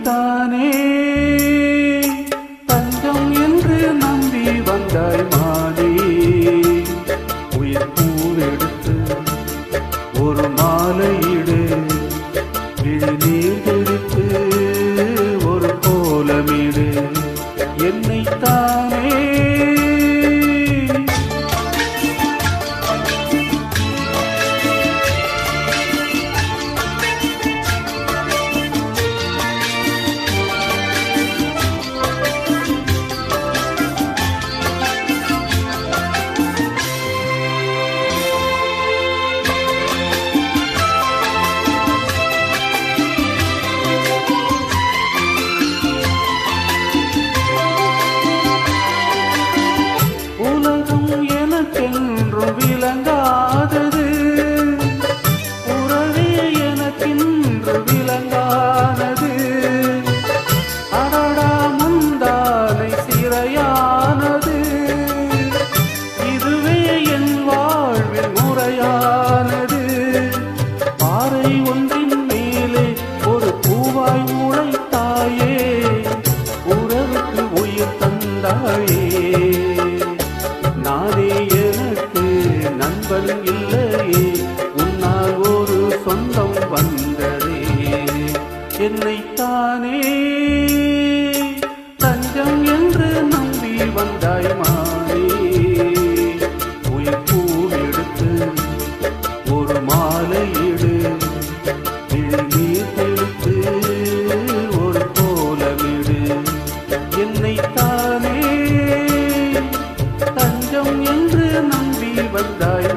என்னைத்தானே தஞ்சம் என்று நம்பி வந்தாய் மானே. உயிர் பூவெடுத்து ஒரு மாலையிடு, விழிநீர் தெளித்து ஒரு கோலமிடு. என்னைத்தானே எனக்கென்று விளங்காதது, உறவே எனக்கென்று விளங்கானது. அடடா முந்தானை சிறையானது, இதுவே என் வாழ்வில் முறையானது. பாறை ஒன்றின் மேலே ஒரு பூவாய் முளைத்தாயே, உறவுக்கு உயிர் தந்தாயே. நானே எனக்கு நண்பன் இல்லையே, உன்னால் ஒரு சொந்தம் வந்ததே. என்னைத்தானே தஞ்சம் என்று நம்பி வந்தாய் மானே. உயிர் பூவெடுத்து ஒரு மாலையிடு, விழிநீர் தெளித்து ஒரு கோலமிடு. என்னைத்தானே தஞ்சம் என்று நம்பி வந்தாய்.